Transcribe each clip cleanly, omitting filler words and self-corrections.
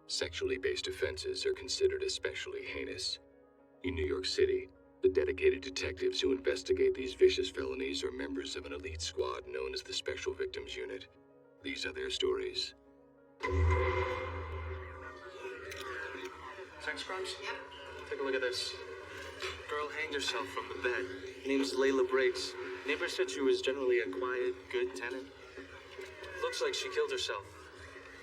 Sexually based offenses are considered especially heinous. In New York City, the dedicated detectives who investigate these vicious felonies are members of an elite squad known as the Special Victims Unit. These are their stories. Sex crimes? Yep. Take a look at this. Girl hanged herself from the bed. Name's Layla Briggs. Neighbor said she was generally a quiet, good tenant. Looks like she killed herself.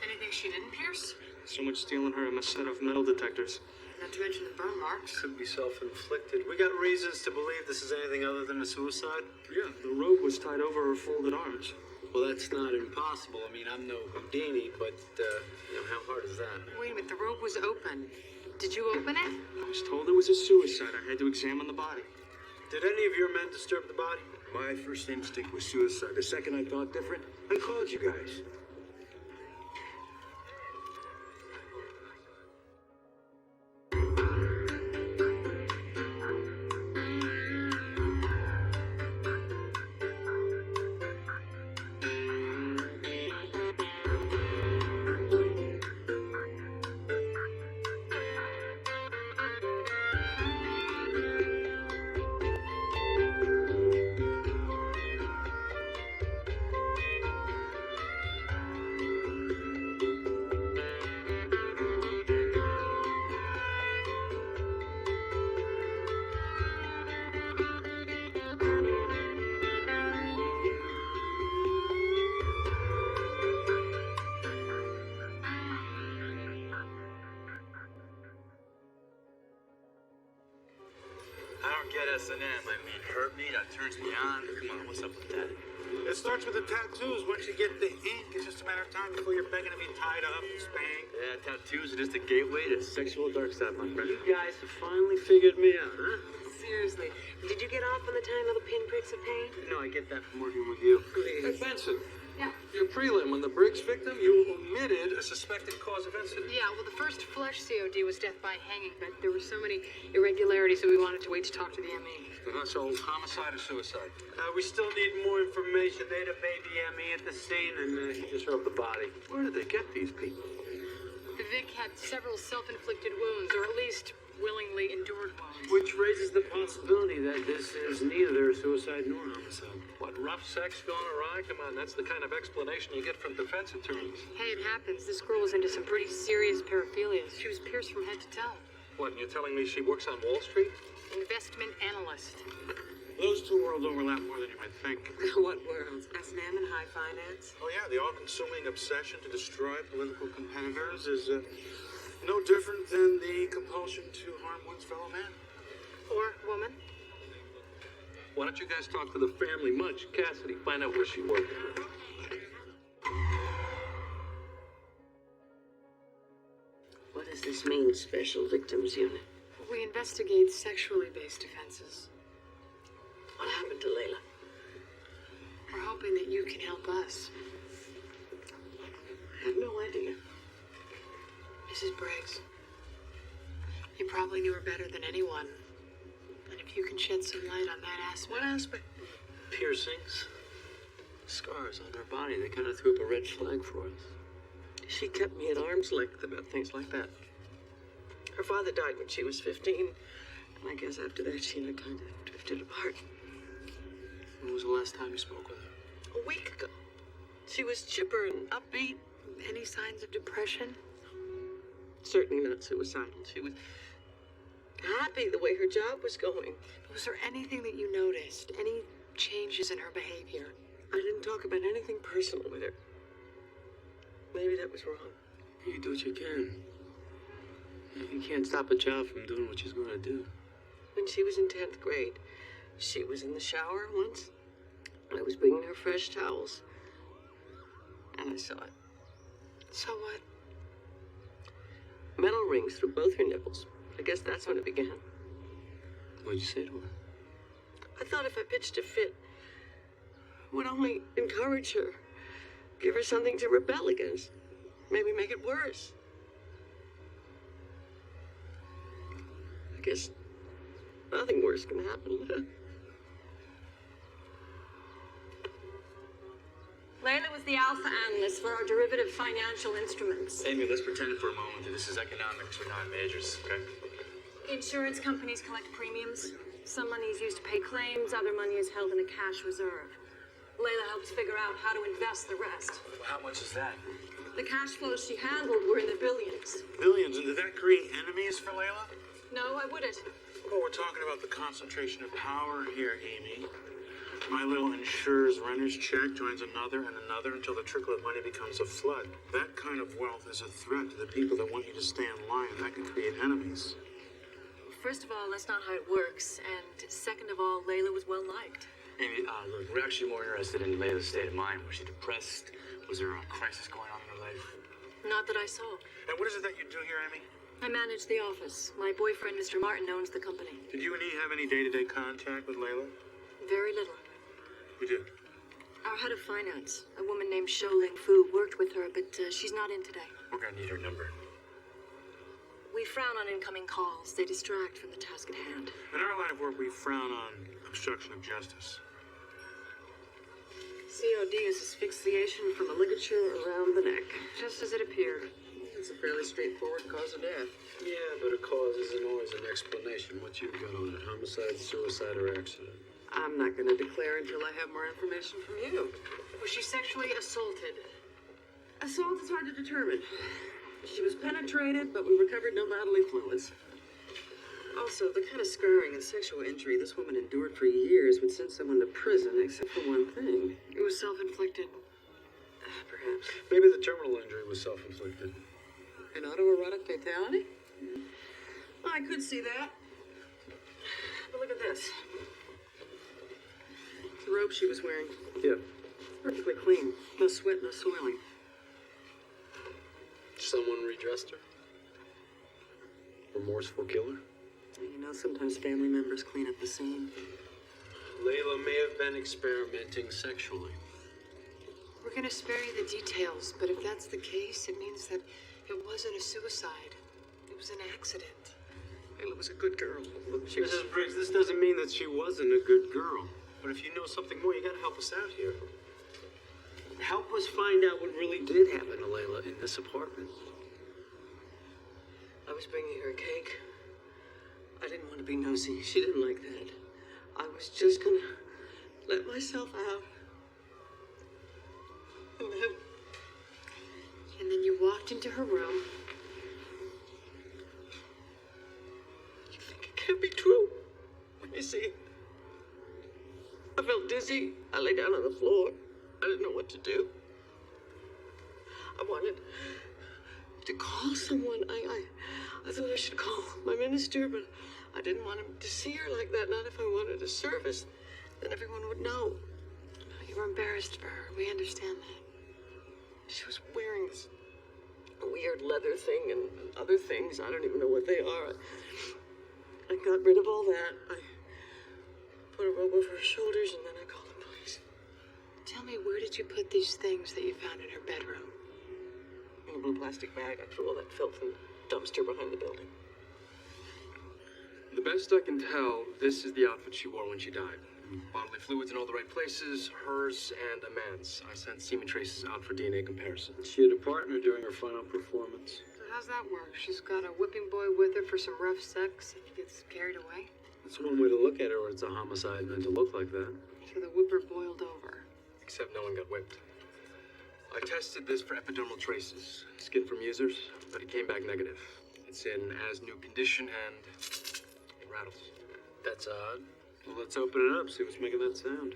Anything she didn't pierce? So much steel in her, a set of metal detectors. Not to mention the burn marks. Could be self-inflicted. We got reasons to believe this is anything other than a suicide? Yeah, the rope was tied over her folded arms. Well, that's not impossible. I mean, I'm no Houdini, but, how hard is that? Wait a minute, the rope was open. Did you open it? I was told it was a suicide. I had to examine the body. Did any of your men disturb the body? My first instinct was suicide. The second I thought different, I called you guys. S&M. I mean, herb me, that turns me on. Come on, what's up with that? It starts with the tattoos. Once you get the ink, it's just a matter of time before you're begging to be tied up and spanked. Yeah, tattoos are just a gateway to sexual dark side, my friend. You guys have finally figured me out, huh? Seriously, did you get off on the tiny little pinpricks of pain? No, I get that from working with you. Hey, Benson. Yeah. Your prelim on the Briggs victim, you omitted a suspected cause of incident. Yeah, well, the first flesh COD was death by hanging, but there were so many irregularities that we wanted to wait to talk to the ME. So, homicide or suicide? We still need more information. They had a baby ME at the scene, and he just rubbed the body. Where did they get these people? The Vic had several self-inflicted wounds, or at least willingly endured wounds. Which raises the possibility that this is neither suicide nor homicide. What, rough sex gone awry? Come on, that's the kind of explanation you get from defense attorneys. Hey, it happens. This girl was into some pretty serious paraphilia. She was pierced from head to toe. What, and you're telling me she works on Wall Street? Investment analyst. Those two worlds overlap more than you might think. What worlds? S&M and high finance? Oh yeah, the all-consuming obsession to destroy political competitors is no different than the compulsion to harm one's fellow man. Or woman? Why don't you guys talk to the family? Mudge, Cassidy, find out where she works. What does this mean, Special Victims Unit? We investigate sexually based offenses. What happened to Layla? We're hoping that you can help us. I have no idea. Mrs. Briggs, you probably knew her better than anyone. And if you can shed some light on that aspect. What aspect? Piercings. Scars on her body. They kind of threw up a red flag for us. She kept me at arm's length about things like that. Her father died when she was 15, and I guess after that she and I kind of drifted apart. When was the last time you spoke with her? A week ago. She was chipper and upbeat. Any signs of depression? Certainly not suicidal. She was happy the way her job was going. Was there anything that you noticed? Any changes in her behavior? I didn't talk about anything personal with her. Maybe that was wrong. You do what you can. You can't stop a child from doing what she's going to do. When she was in 10th grade, she was in the shower once. I was bringing her fresh towels. And I saw it. So what? Metal rings through both her nipples. I guess that's when it began. What'd you say to her? I thought if I pitched a fit, it would only encourage her. Give her something to rebel against. Maybe make it worse. I guess nothing worse can happen. Layla was the alpha analyst for our derivative financial instruments. Amy, let's pretend for a moment that this is economics for non-majors, okay? Insurance companies collect premiums. Some money is used to pay claims, other money is held in a cash reserve. Layla helps figure out how to invest the rest. Well, how much is that? The cash flows she handled were in the billions. Billions, and did that create enemies for Layla? No, I wouldn't. Oh, we're talking about the concentration of power here, Amy. My little insurer's renter's check joins another and another until the trickle of money becomes a flood. That kind of wealth is a threat to the people that want you to stay in line. That can create enemies. First of all, that's not how it works. And second of all, Layla was well liked. Amy, look, we're actually more interested in Layla's state of mind. Was she depressed? Was there a crisis going on in her life? Not that I saw. And what is it that you do here, Amy? I manage the office. My boyfriend, Mr. Martin, owns the company. Did you and he have any day-to-day contact with Layla? Very little. You did. Our head of finance, a woman named Ling Fu, worked with her, but she's not in today. We're gonna need her number. We frown on incoming calls. They distract from the task at hand. In our line of work, we frown on obstruction of justice. COD is asphyxiation from a ligature around the neck, just as it appeared. It's a fairly straightforward cause of death. Yeah, but a cause isn't always an explanation. What's your gut on it? Homicide, suicide, or accident? I'm not going to declare until I have more information from you. Was she sexually assaulted? Assault is hard to determine. She was penetrated, but we recovered no bodily fluids. Also, the kind of scarring and sexual injury this woman endured for years would send someone to prison, except for one thing. It was self-inflicted. Perhaps. Maybe the terminal injury was self-inflicted. An autoerotic fatality? I could see that. But look at this. The robe she was wearing. Yeah. Perfectly clean. No sweat, no soiling. Someone redressed her? Remorseful killer? You know, sometimes family members clean up the scene. Layla may have been experimenting sexually. We're gonna spare you the details, but if that's the case, it means that it wasn't a suicide. It was an accident. Layla was a good girl. Mrs. Briggs, this doesn't mean that she wasn't a good girl. But if you know something more, you gotta help us out here. Help us find out what really did happen to Layla in this apartment. I was bringing her a cake. I didn't want to be nosy. She didn't like that. I was just gonna let myself out. And then you walked into her room. You think it can't be true when you see it? I felt dizzy. I lay down on the floor. I didn't know what to do. I wanted to call someone. I thought I should call my minister, but I didn't want him to see her like that. Not if I wanted a service. Then everyone would know. You were embarrassed for her. We understand that. She was wearing this weird leather thing and other things. I don't even know what they are. I got rid of all that. I put a robe over her shoulders and then I called the police. Tell me, where did you put these things that you found in her bedroom? In a blue plastic bag. I threw all that filth in the dumpster behind the building. The best I can tell, this is the outfit she wore when she died. Bodily fluids in all the right places, hers and a man's. I sent semen traces out for DNA comparison. She had a partner during her final performance. So how's that work? She's got a whipping boy with her for some rough sex and he gets carried away? That's one way to look at it, or it's a homicide meant to look like that. So the whipper boiled over. Except no one got whipped. I tested this for epidermal traces, skin from users, but it came back negative. It's in as new condition and it rattles. That's odd. Well, let's open it up, see what's making that sound.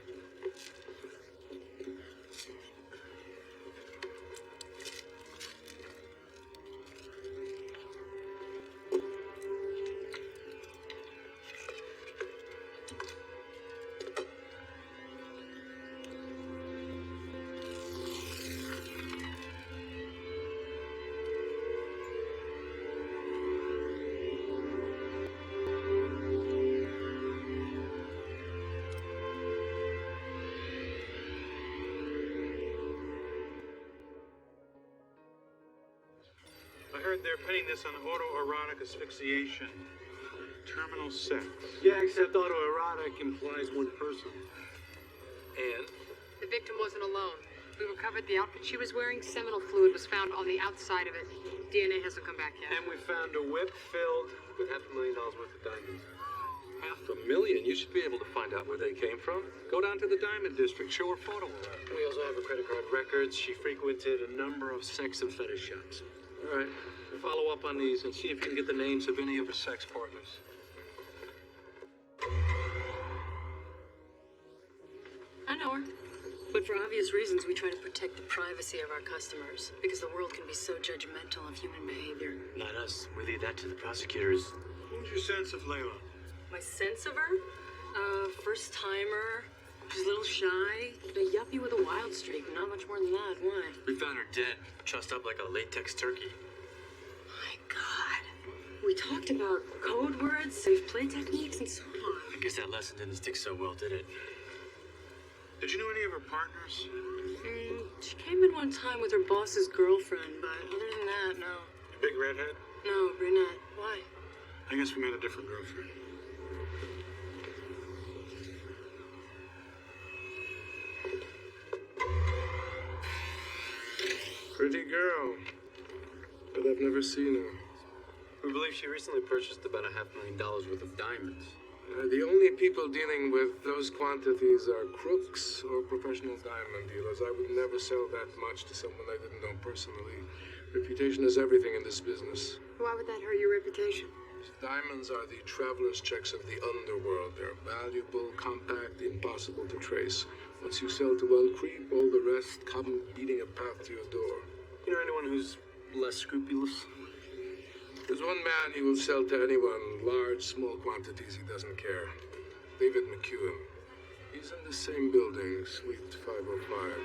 I heard they're pinning this on autoerotic asphyxiation. Terminal sex. Yeah, except autoerotic implies one person. And The victim wasn't alone. We recovered the outfit she was wearing. Seminal fluid was found on the outside of it. DNA hasn't come back yet. And we found a whip filled with $500,000 worth of diamonds. $500,000? You should be able to find out where they came from. Go down to the diamond district, show her photo of that. We also have her credit card records. She frequented a number of sex and fetish shops. All right, follow up on these and see if you can get the names of any of her sex partners. I know her. But for obvious reasons, we try to protect the privacy of our customers because the world can be so judgmental of human behavior. Not us. We leave that to the prosecutors. What's your sense of Layla? My sense of her? First timer. She's a little shy. A yuppie with a wild streak. Not much more than that. Why? We found her dead, trussed up like a latex turkey. My God. We talked about code words, safe play techniques, and so on. I guess that lesson didn't stick so well, did it? Did you know any of her partners? She came in one time with her boss's girlfriend, but other than that, no. Big redhead? No, brunette. Why? I guess we met a different girlfriend. Pretty girl. But I've never seen her. We believe she recently purchased about $500,000 worth of diamonds. The only people dealing with those quantities are crooks or professional diamond dealers. I would never sell that much to someone I didn't know personally. Reputation is everything in this business. Why would that hurt your reputation? Diamonds are the traveler's checks of the underworld. They're valuable, compact, impossible to trace. Once you sell to one creep, all the rest come beating a path to your door. You know anyone who's less scrupulous? There's one man he will sell to anyone, large, small quantities, he doesn't care. David McEwen. He's in the same building, Suite 505.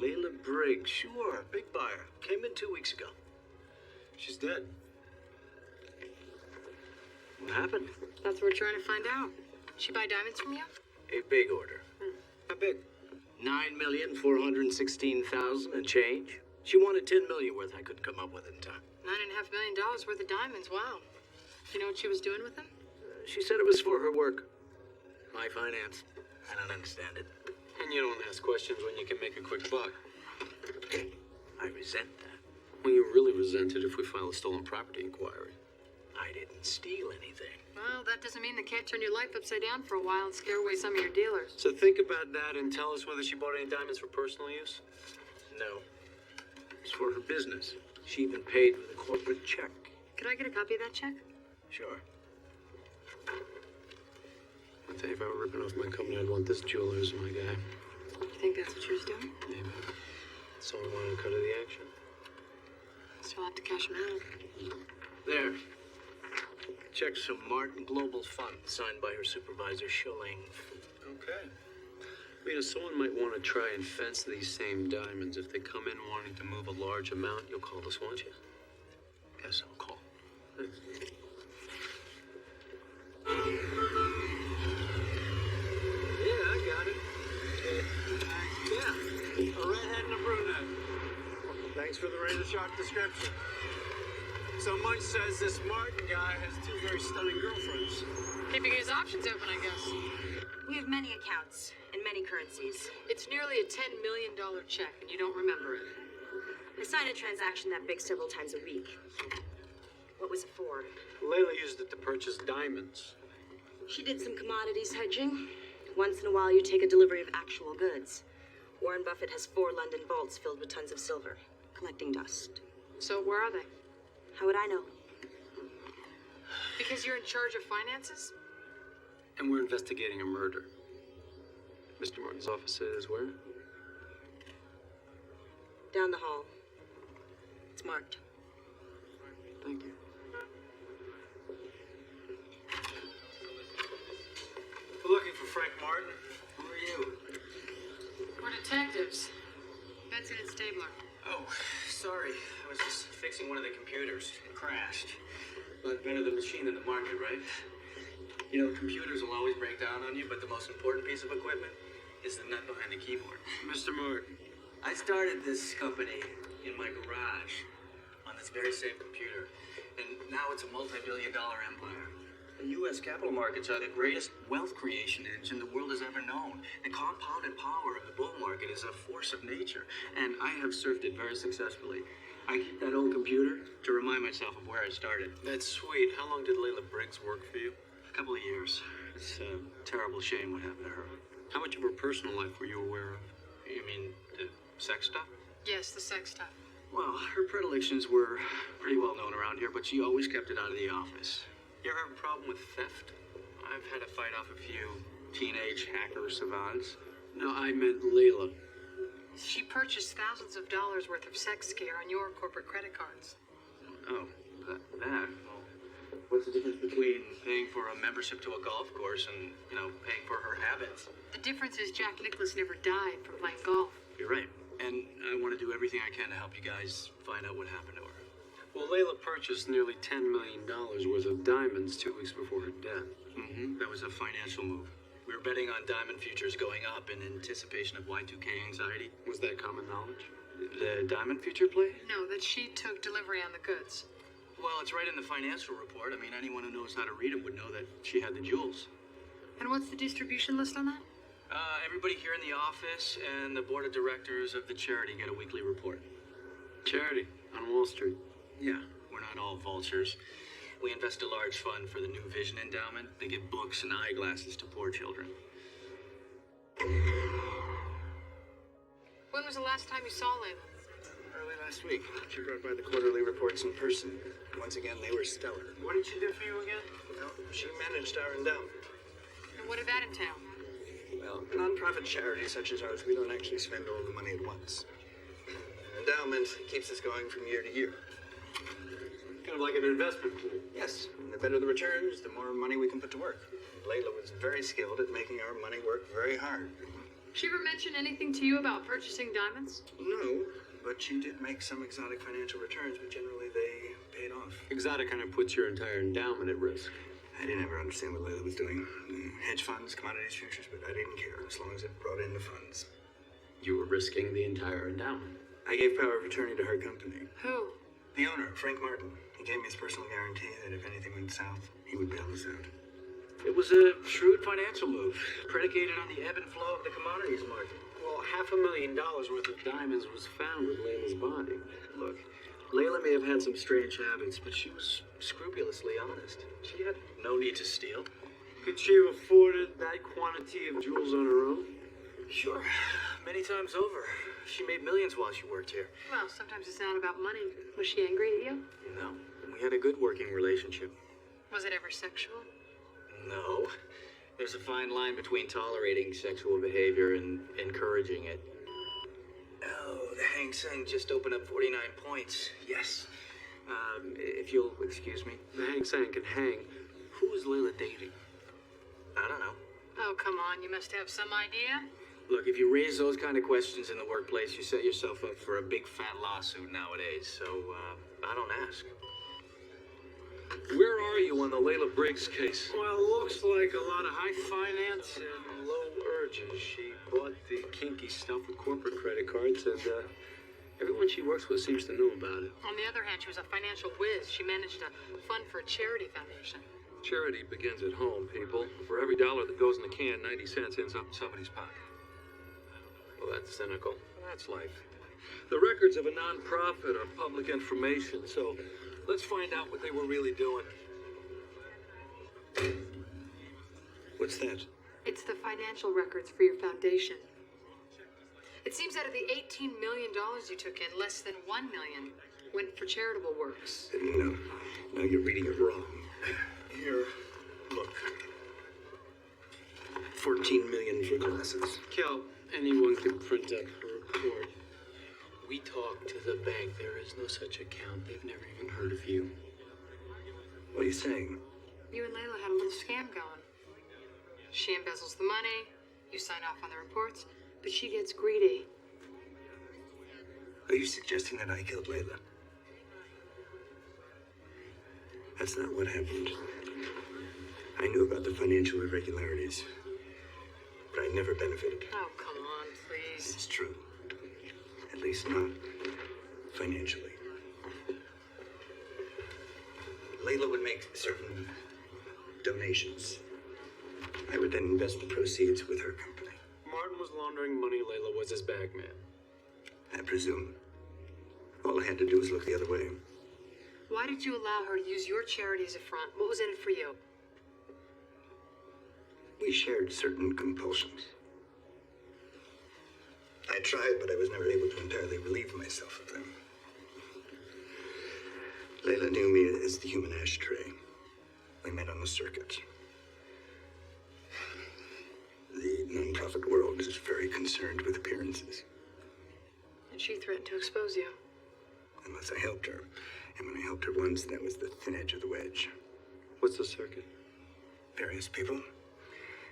Layla Briggs, sure, big buyer. Came in 2 weeks ago. She's dead. What happened? That's what we're trying to find out. She buy diamonds from you? A big order. How big? 9,416,000 and change. She wanted $10 million worth. I couldn't come up with it in time. $9.5 million worth of diamonds. Wow. You know what she was doing with them? She said it was for her work. My finance. I don't understand it. And you don't ask questions when you can make a quick buck. I resent that. Well, you really resent it if we file a stolen property inquiry. I didn't steal anything. Well, that doesn't mean they can't turn your life upside down for a while and scare away some of your dealers. So think about that and tell us whether she bought any diamonds for personal use. No. It's for her business. She even paid with a corporate check. Could I get a copy of that check? Sure. I'll tell you, if I were ripping off my company, I'd want this jeweler as my guy. You think that's what she was doing? Maybe. So I wanted to cut of the action. Still have to cash him out. There. Checks from Martin Global Fund, signed by her supervisor, Schilling. Okay. You know, someone might want to try and fence these same diamonds. If they come in wanting to move a large amount, you'll call us, won't you? Yes, I'll call. Thanks. Yeah, I got it. Yeah, a redhead and a brunette. Thanks for the razor-sharp description. So Munch says this Martin guy has two very stunning girlfriends. Keeping his options open, I guess. We have many accounts in many currencies. It's nearly a $10 million check, and you don't remember it. I sign a transaction that big several times a week. What was it for? Layla used it to purchase diamonds. She did some commodities hedging. Once in a while, you take a delivery of actual goods. Warren Buffett has 4 London vaults filled with tons of silver, collecting dust. So where are they? How would I know? Because you're in charge of finances? And we're investigating a murder. Mr. Martin's office is where? Down the hall. It's marked. Thank you. We're looking for Frank Martin. Who are you? We're detectives. Benson and Stabler. Oh, sorry. I was just fixing one of the computers. It crashed. But better the machine than the market, right? You know, computers will always break down on you, but the most important piece of equipment is the nut behind the keyboard. Mr. Martin. I started this company in my garage on this very same computer, and now it's a multi-billion-dollar empire. The U.S. capital markets are the greatest wealth creation engine the world has ever known. The compounded power of the bull market is a force of nature, and I have surfed it very successfully. I keep that old computer to remind myself of where I started. That's sweet. How long did Layla Briggs work for you? A couple of years. It's a terrible shame what happened to her. How much of her personal life were you aware of? You mean the sex stuff? Yes, the sex stuff. Well, her predilections were pretty well known around here, but she always kept it out of the office. You ever have a problem with theft? I've had to fight off a few teenage hacker savants. No, I meant Layla. She purchased thousands of dollars worth of sex gear on your corporate credit cards. Oh, that? Well, what's the difference between paying for a membership to a golf course and, paying for her habits? The difference is Jack Nicklaus never died from playing golf. You're right. And I want to do everything I can to help you guys find out what happened to her. Well, Layla purchased nearly $10 million worth of diamonds 2 weeks before her death. Mm-hmm. That was a financial move. We were betting on diamond futures going up in anticipation of Y2K anxiety. Was that common knowledge? The diamond future play? No, that she took delivery on the goods. Well, it's right in the financial report. I mean, anyone who knows how to read it would know that she had the jewels. And what's the distribution list on that? Everybody here in the office and the board of directors of the charity get a weekly report. Charity on Wall Street. Yeah, we're not all vultures. We invest a large fund for the New Vision Endowment. They give books and eyeglasses to poor children. When was the last time you saw Layla? Early last week. She brought by the quarterly reports in person. Once again, they were stellar. What did she do for you again? Well, she managed our endowment. And what did that entail? Well, nonprofit charities such as ours, we don't actually spend all the money at once. An endowment keeps us going from year to year. Kind of like an investment pool. Yes, and the better the returns, the more money we can put to work. Layla was very skilled at making our money work very hard. She ever mention anything to you about purchasing diamonds? No, but she did make some exotic financial returns, but generally they paid off. Exotic kind of puts your entire endowment at risk. I didn't ever understand what Layla was doing. Hedge funds, commodities, futures, but I didn't care as long as it brought in the funds. You were risking the entire endowment. I gave power of attorney to her company. Who? The owner, Frank Martin. He gave me his personal guarantee that if anything went south, he would bail us out. It was a shrewd financial move, predicated on the ebb and flow of the commodities market. Well, $500,000 worth of diamonds was found with Layla's body. Look, Layla may have had some strange habits, but she was scrupulously honest. She had no need to steal. Could she have afforded that quantity of jewels on her own? Sure, many times over. She made millions while she worked here. Well, sometimes it's not about money. Was she angry at you? No, we had a good working relationship. Was it ever sexual? No. There's a fine line between tolerating sexual behavior and encouraging it. Oh, the Hang Seng just opened up 49 points. Yes. If you'll excuse me. The Hang Seng can hang. Who is Layla dating? I don't know. Oh, come on. You must have some idea. Look, if you raise those kind of questions in the workplace, you set yourself up for a big fat lawsuit nowadays. So, I don't ask. Where are you on the Layla Briggs case? Well, looks like a lot of high finance and low urges. She bought the kinky stuff with corporate credit cards, and everyone she works with seems to know about it. On the other hand, she was a financial whiz. She managed a fund for a charity foundation. Charity begins at home, people. For every dollar that goes in the can, 90 cents ends up in somebody's pocket. Well, that's cynical. That's life. The records of a non-profit are public information, so let's find out what they were really doing. What's that? It's the financial records for your foundation. It seems out of the $18 million you took in, less than $1 million went for charitable works. No, you're reading it wrong. Here, look. 14 million for glasses. Kel, anyone can print up her report. We talked to the bank. There is no such account. They've never even heard of you. What are you saying? You and Layla had a little scam going. She embezzles the money, you sign off on the reports, but she gets greedy. Are you suggesting that I killed Layla? That's not what happened. I knew about the financial irregularities, but I never benefited. Oh, come on, please. It's true. At least not financially. Layla would make certain donations. I would then invest the proceeds with her company. Martin was laundering money. Layla was his bag man. I presume. All I had to do was look the other way. Why did you allow her to use your charity as a front? What was in it for you? We shared certain compulsions. I tried, but I was never able to entirely relieve myself of them. Layla knew me as the human ashtray. We met on the circuit. The nonprofit world is very concerned with appearances. And she threatened to expose you. Unless I helped her. And when I helped her once, that was the thin edge of the wedge. What's the circuit? Various people.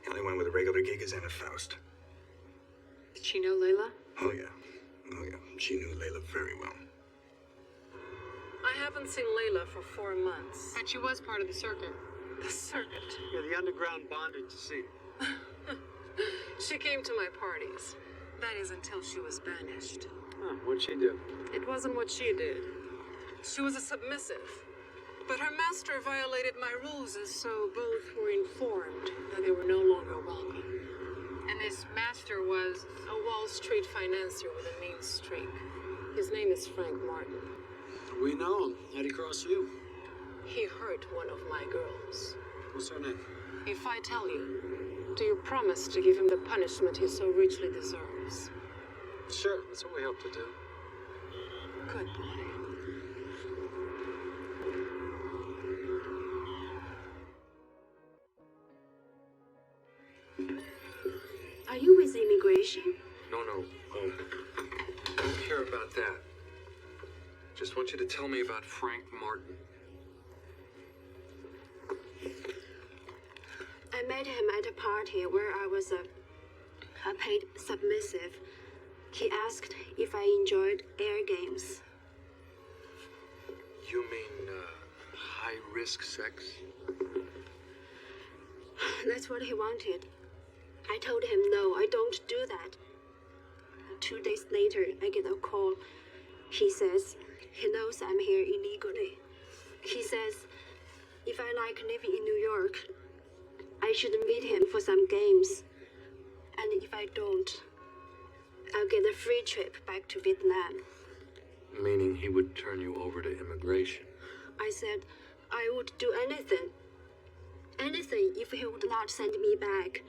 The only one with a regular gig is Anna Faust. Did she know Layla? Oh, yeah. Oh, yeah. She knew Layla very well. I haven't seen Layla for 4 months. But she was part of the circuit. The circuit? Yeah, the underground bondage scene. She came to my parties. That is until she was banished. Huh, what'd she do? It wasn't what she did. She was a submissive. But her master violated my rules, and so both were informed that they were no longer welcome. And this master was? A Wall Street financier with a mean streak. His name is Frank Martin. We know him. How'd he cross you? He hurt one of my girls. What's her name? If I tell you, do you promise to give him the punishment he so richly deserves? Sure, that's what we hope to do. Good boy. Are you with immigration? No. Don't care about that. Just want you to tell me about Frank Martin. I met him at a party where I was a paid submissive. He asked if I enjoyed air games. You mean, high-risk sex? That's what he wanted. I told him no, I don't do that. 2 days later, I get a call. He says he knows I'm here illegally. He says if I like living in New York, I should meet him for some games. And if I don't, I'll get a free trip back to Vietnam. Meaning he would turn you over to immigration. I said I would do anything. Anything if he would not send me back.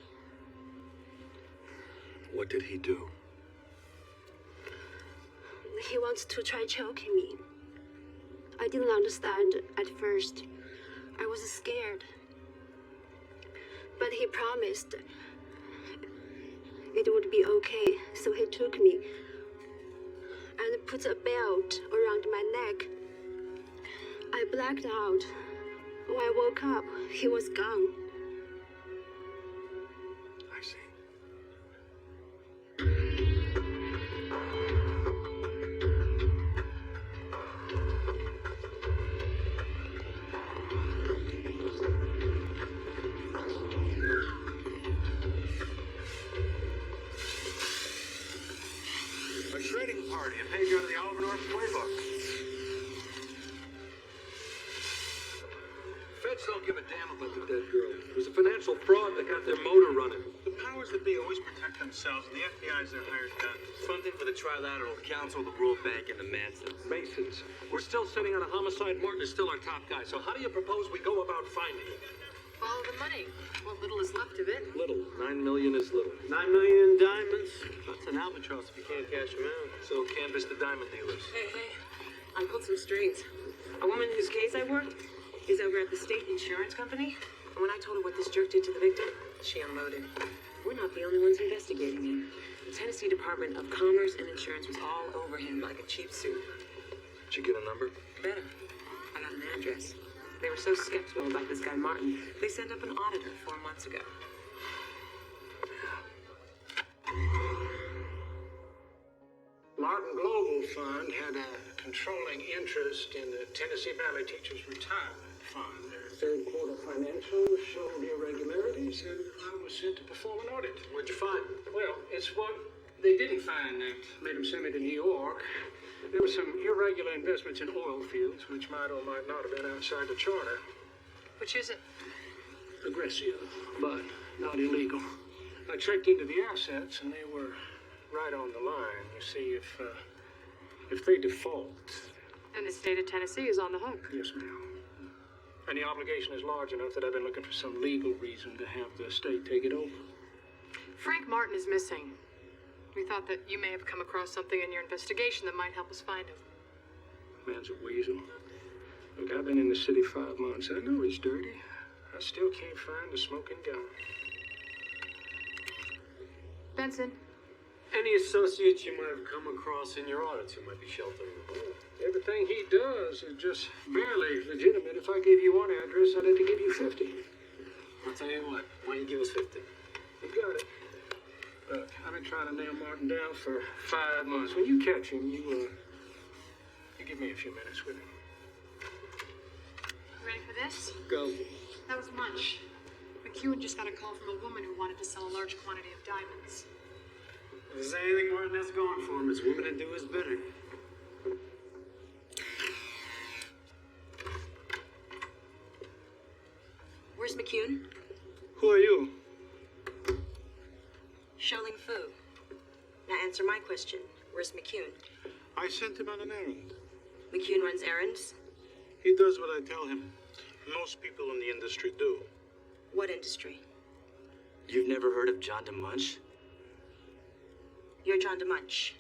What did he do? He wants to try choking me. I didn't understand at first. I was scared. But he promised it would be okay, so he took me and put a belt around my neck. I blacked out. When I woke up, he was gone. I see. A shredding party, a page out of the Oliver North playbook. Feds don't give a damn about the dead girl. It was a financial fraud that got their motor running. The powers that be always protect themselves, and the FBI is their hired gun. Funding for the Trilateral Council, the World Bank, and the Mansons. Masons. We're still sitting on a homicide. Martin is still our top guy. So how do you propose we go about finding him? Follow the money. What little is left of it. Little. 9 million is little. 9 million in diamonds? That's an albatross if you can't cash them out. So canvass the diamond dealers. Hey, I pulled some strings. A woman whose case I worked is over at the state insurance company. And when I told her what this jerk did to the victim, she unloaded. We're not the only ones investigating him. The Tennessee Department of Commerce and Insurance was all over him like a cheap suit. Did you get a number? Better. I got an address. They were so skeptical about this guy Martin, they sent up an auditor 4 months ago. Martin Global Fund had a controlling interest in the Tennessee Valley Teachers Retirement Fund. Their third quarter financials showed irregularities, and I was sent to perform an audit. What'd you find? Well, it's what they didn't find that made them send me to New York. There were some irregular investments in oil fields, which might or might not have been outside the charter. Which is it? aggressive, but not illegal. I checked into the assets, and they were right on the line. You see, if they default... And the state of Tennessee is on the hook. Yes, ma'am. And the obligation is large enough that I've been looking for some legal reason to have the state take it over. Frank Martin is missing. We thought that you may have come across something in your investigation that might help us find him. Man's a weasel. Look, I've been in the city 5 months. I know he's dirty. I still can't find the smoking gun. Benson. Any associates you might have come across in your audits who might be sheltering the hole? Everything he does is just barely legitimate. If I gave you one address, I'd have to give you 50. I'll tell you what, why don't you give us 50? You got it. Look, I've been trying to nail Martin down for 5 months. When you catch him, you give me a few minutes with him. Ready for this? Go. That was lunch. McEwen just got a call from a woman who wanted to sell a large quantity of diamonds. If there's anything Martin has going for him, it's women that do his bidding. Where's McEwen? Who are you? Sholing Fu. Now answer my question. Where's McEwen? I sent him on an errand. McEwen runs errands? He does what I tell him. Most people in the industry do. What industry? You've never heard of John DeMunch? You're John DeMunch.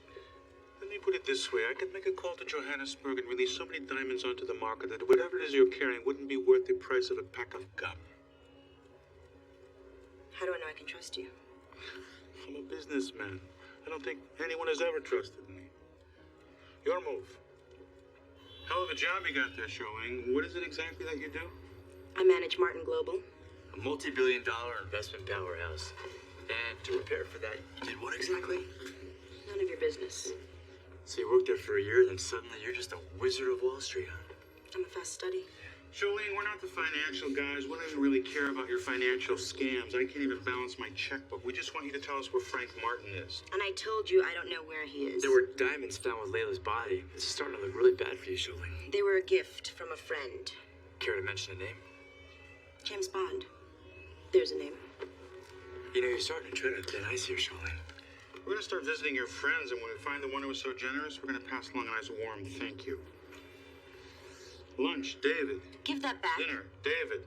Let me put it this way. I could make a call to Johannesburg and release so many diamonds onto the market that whatever it is you're carrying wouldn't be worth the price of a pack of gum. How do I know I can trust you? I'm a businessman. I don't think anyone has ever trusted me. Your move. Hell of a job you got there, Sholing. What is it exactly that you do? I manage Martin Global. A multi-billion-dollar investment powerhouse. And to prepare for that, you did what exactly? None of your business. So you worked there for a year, then suddenly you're just a wizard of Wall Street, huh? I'm a fast study. Sholing, we're not the financial guys. We don't even really care about your financial scams. I can't even balance my checkbook. We just want you to tell us where Frank Martin is. And I told you I don't know where he is. There were diamonds found with Layla's body. This is starting to look really bad for you, Sholing. They were a gift from a friend. Care to mention a name? James Bond. There's a name. You know, you're starting to tread on thin ice here, Sholing. We're going to start visiting your friends, and when we find the one who was so generous, we're going to pass along a nice warm thank you. Lunch, David. Give that back. Dinner, David.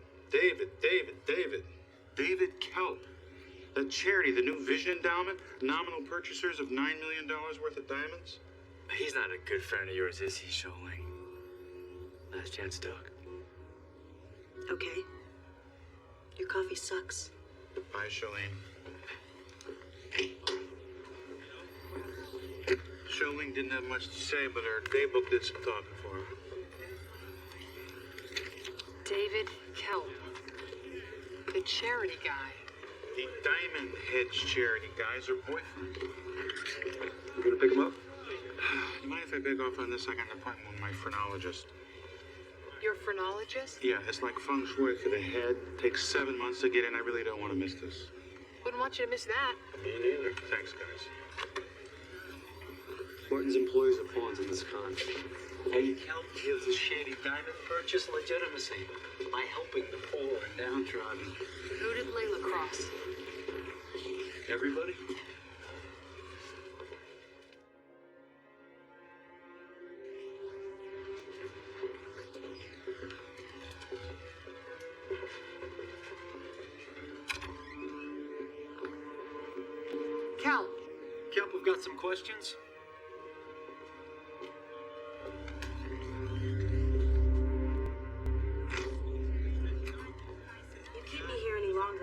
David Kelp. That charity, the New Vision Endowment, nominal purchasers of $9 million worth of diamonds. He's not a good friend of yours, is he, Sholing? Last chance to talk. Okay. Your coffee sucks. Bye, Sholing. Sholing didn't have much to say, but her daybook did some talking for her. David Kelp. The charity guy. The Diamond Heads charity guy's her boyfriend. You gonna pick him up? You mind if I beg off on this? I got an appointment with my phrenologist. Your phrenologist? Yeah, it's like feng shui for the head. Takes 7 months to get in. I really don't want to miss this. Wouldn't want you to miss that. Me neither. Thanks, guys. Martin's employees are pawns in this con. Eddie Kelp gives the shady diamond purchase legitimacy by helping the poor and downtrodden. Who did Layla cross? Everybody? Kelp. Kelp, we've got some questions.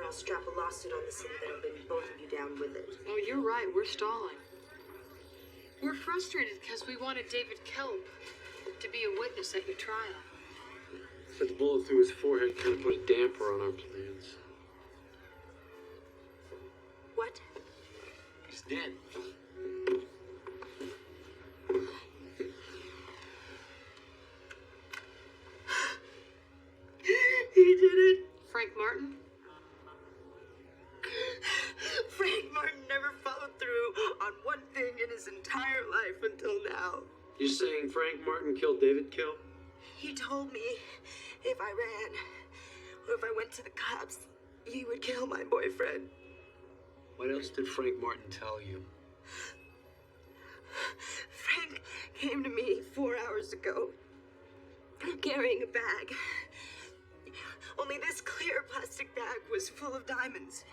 I'll strap a lawsuit on the city that'll bring both of you down with it. Oh, you're right. We're stalling. We're frustrated because we wanted David Kelp to be a witness at your trial. But the bullet through his forehead kind of put a damper on our plans. What? He's dead. He did it. Frank Martin? Frank Martin never followed through on one thing in his entire life until now. You're saying Frank Martin killed David Kelp? He told me if I ran, or if I went to the cops, he would kill my boyfriend. What else did Frank Martin tell you? Frank came to me 4 hours ago, carrying a bag. Only this clear plastic bag was full of diamonds.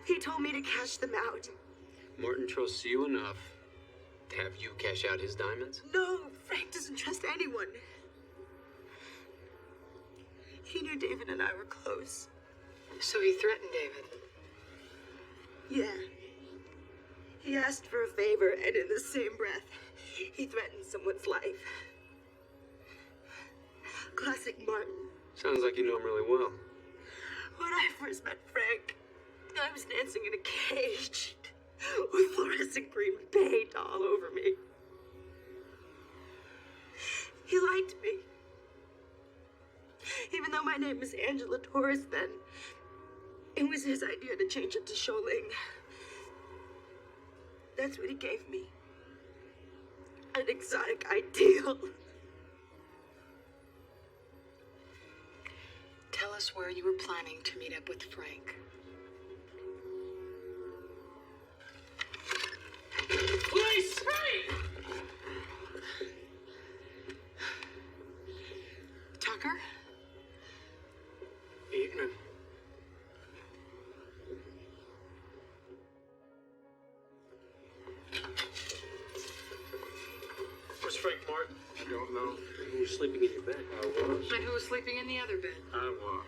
He told me to cash them out. Martin trusts you enough to have you cash out his diamonds? No, Frank doesn't trust anyone. He knew David and I were close. So he threatened David? Yeah. He asked for a favor, and in the same breath, he threatened someone's life. Classic Martin. Sounds like you know him really well. When I first met Frank, I was dancing in a cage with fluorescent green paint all over me. He liked me. Even though my name was Angela Torres then, it was his idea to change it to Sholing. That's what he gave me. An exotic ideal. Tell us where you were planning to meet up with Frank. Police! Hurry! Tucker? Evening. Where's Frank Martin? I don't know. Who was sleeping in your bed? I was. And who was sleeping in the other bed? I was.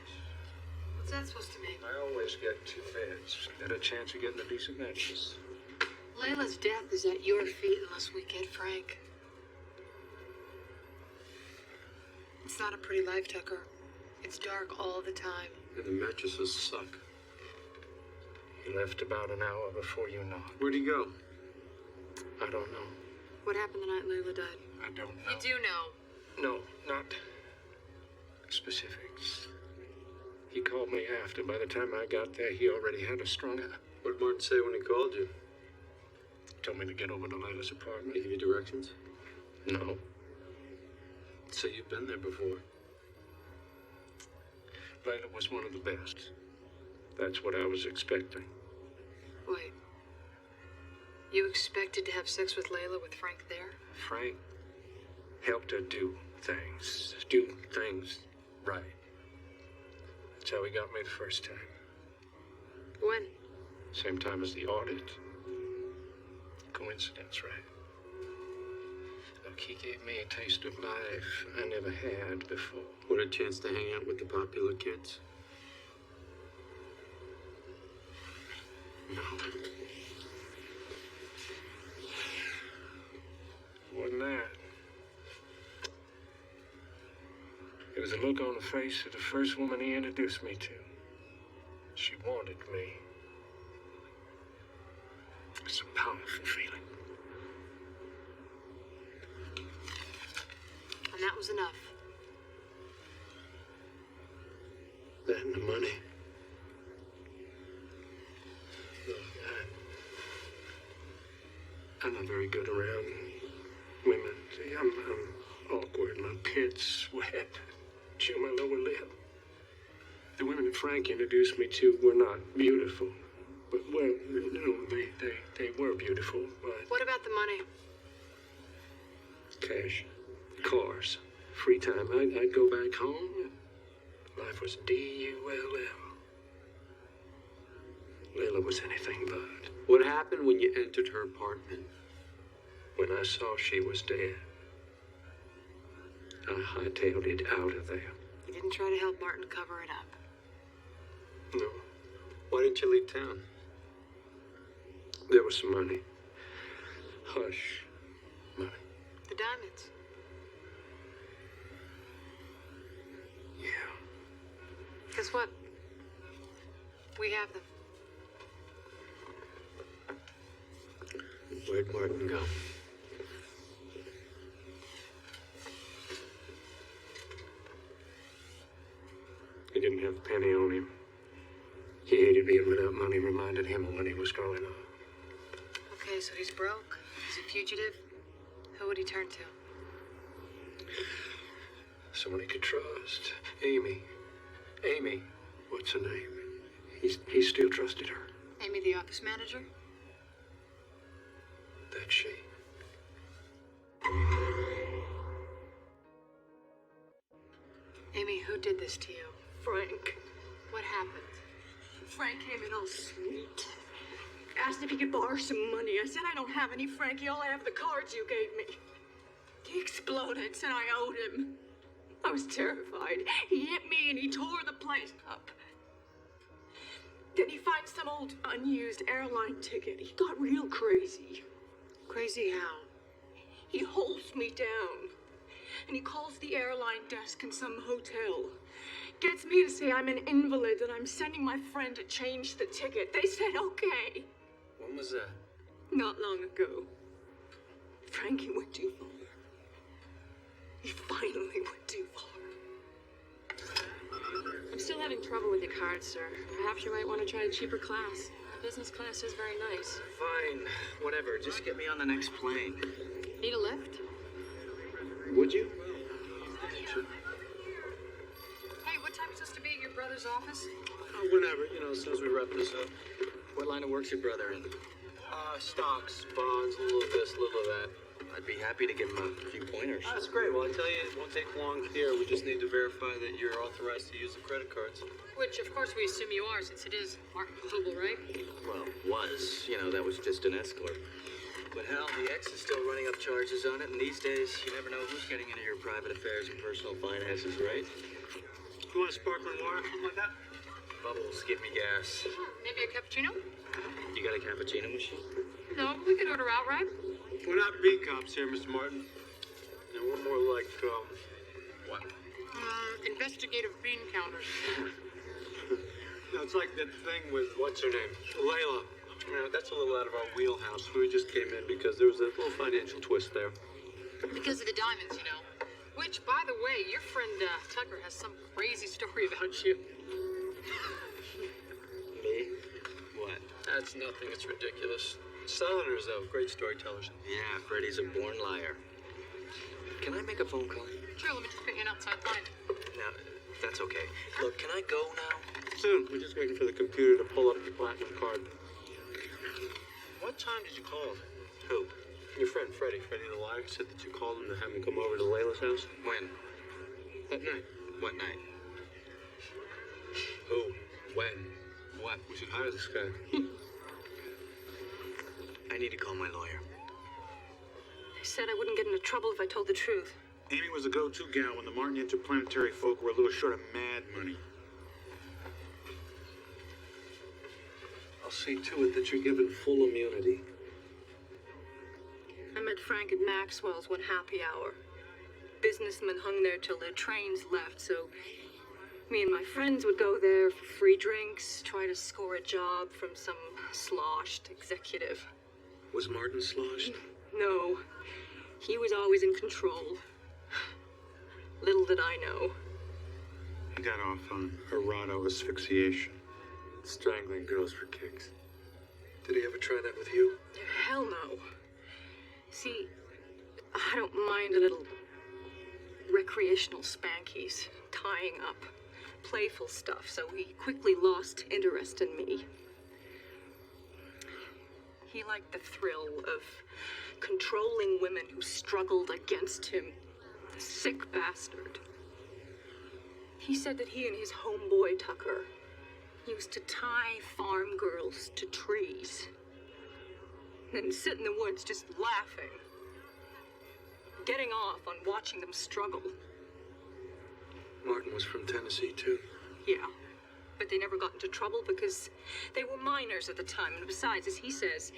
What's that supposed to mean? I always get 2 beds. Get a chance of getting a decent mattress. Layla's death is at your feet unless we get Frank. It's not a pretty life, Tucker. It's dark all the time. And the mattresses suck. He left about an hour before you knocked. Where'd he go? I don't know. What happened the night Layla died? I don't know. You do know. No, not specifics. He called me after. By the time I got there, he already had us strung up. What did Martin say when he called you? Told me to get over to Layla's apartment. Did he give you directions? No. So you've been there before. Layla was one of the best. That's what I was expecting. Wait. You expected to have sex with Layla with Frank there? Frank helped her do things right. That's how he got me the first time. When? Same time as the audit. Coincidence, right? Look, he gave me a taste of life I never had before. What a chance to hang out with the popular kids. No. Wasn't that. It was a look on the face of the first woman he introduced me to. She wanted me. It's a powerful feeling. And that was enough. That and the money. Look, I'm not very good around women. See, I'm awkward. My pits wet. Chew my lower lip. The women that Frank introduced me to were not beautiful. But, well, no, they were beautiful, but... What about the money? Cash. Cars. Free time. I'd go back home. Life was D-U-L-L. Layla was anything but. What happened when you entered her apartment? When I saw she was dead, I hightailed it out of there. You didn't try to help Martin cover it up. No. Why didn't you leave town? There was some money. Hush. Money. The diamonds. Yeah. Guess what? We have them. Where'd Martin go? He didn't have a penny on him. He hated being without money, reminded him of when he was growing up. Okay, so he's broke. He's a fugitive. Who would he turn to? Someone he could trust. Amy. Amy. What's her name? He still trusted her. Amy, the office manager? That's she. Amy, who did this to you? Frank. What happened? Frank came in all sweet. Asked if he could borrow some money. I said, I don't have any, Frankie. All I have are the cards you gave me. He exploded, said I owed him. I was terrified. He hit me and he tore the place up. Then he finds some old unused airline ticket. He got real crazy. Crazy how? He holds me down. And he calls the airline desk in some hotel. Gets me to say I'm an invalid and I'm sending my friend to change the ticket. They said okay. When was that? Not long ago. Frankie went too far. He finally went too far. I'm still having trouble with your card, sir. Perhaps you might want to try a cheaper class. Business class is very nice. Fine, whatever. Just get me on the next plane. Need a lift? Would you? Hey, what time is supposed to be at your brother's office? Whenever, as soon as we wrap this up. What line of work's your brother in? Stocks, bonds, a little of this, a little of that. I'd be happy to give him a few pointers. That's great. Well, I tell you, it won't take long here. We just need to verify that you're authorized to use the credit cards. Which, of course, we assume you are, since it is Martin Global, right? Well, was. That was just an escort. But hell, the ex is still running up charges on it, and these days, you never know who's getting into your private affairs and personal finances, right? You want a sparkling water, something like that? Bubbles, give me gas. Maybe a cappuccino? You got a cappuccino machine? No, we could order outright. We're not B cops here, Mr. Martin. And we're more like, What? Investigative bean counters. It's like that thing with, what's her name? Layla. That's a little out of our wheelhouse. We just came in because there was a little financial twist there. Because of the diamonds, Which, by the way, your friend Tucker has some crazy story about you. Me? What? That's nothing. It's ridiculous. Southerners, though, great storytellers. Yeah, Freddie's a born liar. Can I make a phone call? Sure, let me just put you an outside line. No, that's okay. Look, can I go now? Soon. We're just waiting for the computer to pull up your platinum card. What time did you call him? Who? Your friend, Freddie. Freddie the liar said that you called him to have him come over to Layla's house. When? That night. What night? Who? When? What? We should hire this guy. I need to call my lawyer. They said I wouldn't get into trouble if I told the truth. Amy was a go-to gal when the Martin Interplanetary folk were a little short of mad money. I'll see to it that you're given full immunity. I met Frank at Maxwell's one happy hour. Businessmen hung there till their trains left, so me and my friends would go there for free drinks, try to score a job from some sloshed executive. Was Martin sloshed? No, he was always in control. Little did I know. He got off on Arado asphyxiation. Strangling girls for kicks. Did he ever try that with you? Hell no. See, I don't mind a little recreational spankies, tying up, playful stuff, so he quickly lost interest in me. He liked the thrill of controlling women who struggled against him. The sick bastard. He said that he and his homeboy Tucker used to tie farm girls to trees. And sit in the woods just laughing. Getting off on watching them struggle. Martin was from Tennessee, too. Yeah. But they never got into trouble because they were minors at the time. And besides, as he says,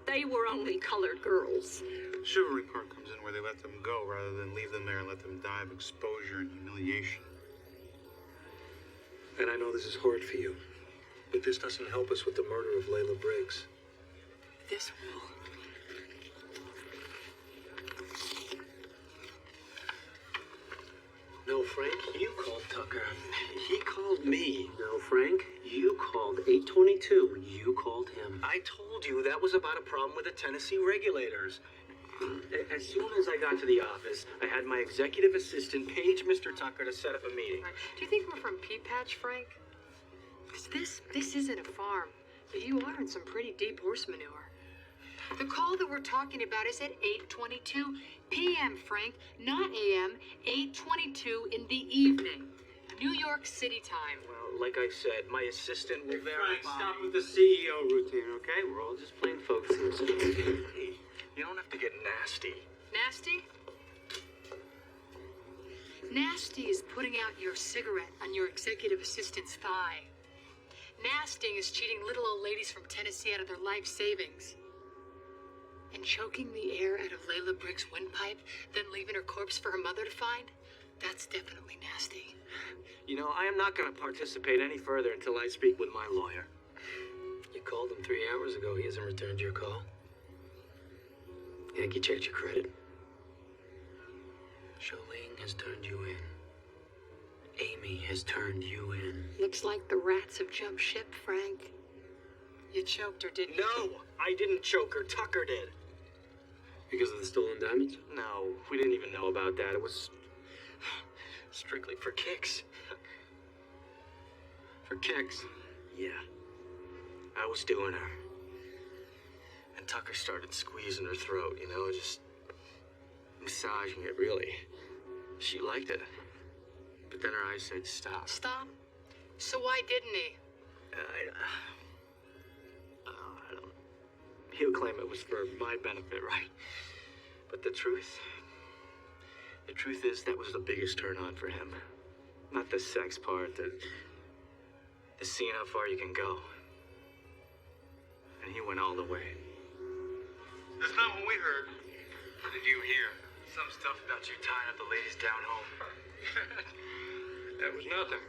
they were only colored girls. Chivalry part comes in where they let them go rather than leave them there and let them die of exposure and humiliation. And I know this is hard for you, but this doesn't help us with the murder of Layla Briggs. This will. No, Frank, you called Tucker. He called me. No, Frank, you called 822. You called him. I told you that was about a problem with the Tennessee regulators. As soon as I got to the office, I had my executive assistant page Mr. Tucker to set up a meeting. Right. Do you think we're from Pea Patch, Frank? This isn't a farm, but you are in some pretty deep horse manure. The call that we're talking about is at 8:22 p.m., Frank, not a.m., 8:22 in the evening. New York City time. Well, like I said, my assistant will verify. Frank, stop with the CEO routine, okay? We're all just plain folks here. Hey, you don't have to get nasty. Nasty? Nasty is putting out your cigarette on your executive assistant's thigh. Nasting is cheating little old ladies from Tennessee out of their life savings. And choking the air out of Layla Brick's windpipe, then leaving her corpse for her mother to find? That's definitely nasty. You know, I am not going to participate any further until I speak with my lawyer. You called him 3 hours ago. He hasn't returned your call. Yankee checked your credit. Jolene has turned you in. Amy has turned you in. Looks like the rats have jumped ship, Frank. You choked her, didn't you? No, I didn't choke her. Tucker did. Because of the stolen diamonds? No, we didn't even know about that. It was strictly for kicks. For kicks? Yeah. I was doing her. And Tucker started squeezing her throat, you know, just massaging it, really. She liked it. But then her eyes said stop. Stop? So why didn't he? I don't... He'll claim it was for my benefit, right? But the truth is that was the biggest turn on for him. Not the sex part, the seeing how far you can go. And he went all the way. That's not what we heard. What did you hear? Some stuff about you tying up the ladies down home. That was nothing.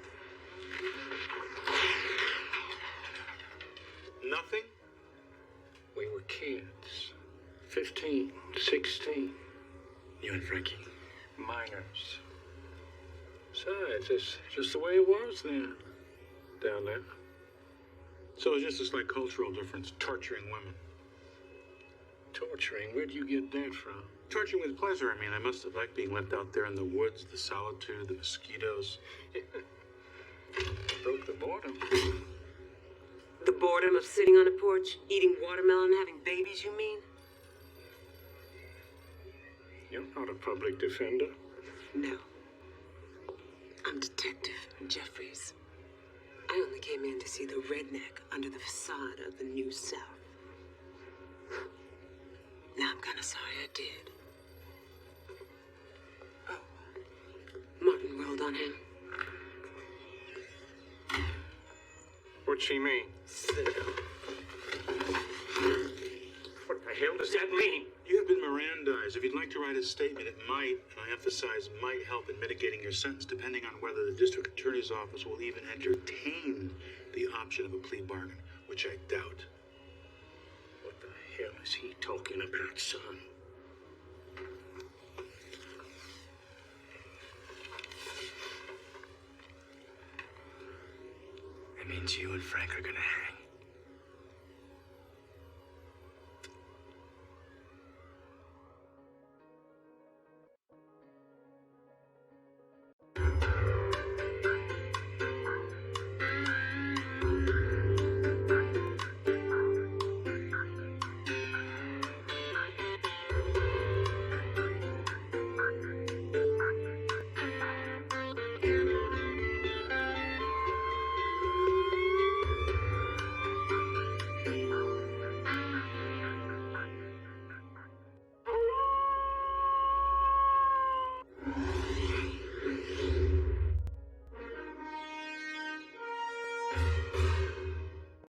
Nothing? We were kids. 15, 16. You and Frankie. Minors. Besides, it's just the way it was then. Down there. So it's just a slight cultural difference, torturing women. Torturing? Where'd you get that from? Torturing with pleasure, I mean. I must have liked being left out there in the woods, the solitude, the mosquitoes. Broke the boredom. The boredom of sitting on a porch, eating watermelon, having babies, you mean? You're not a public defender. No. I'm Detective Jeffries. I only came in to see the redneck under the facade of the New South. Now I'm kind of sorry I did. Oh. Martin rolled on him. What'd she mean? Sit down. What the hell does that mean? You have been Mirandized. If you'd like to write a statement, it might, and I emphasize might, help in mitigating your sentence, depending on whether the district attorney's office will even entertain the option of a plea bargain, which I doubt. What the hell is he talking about, son? It means you and Frank are gonna hang.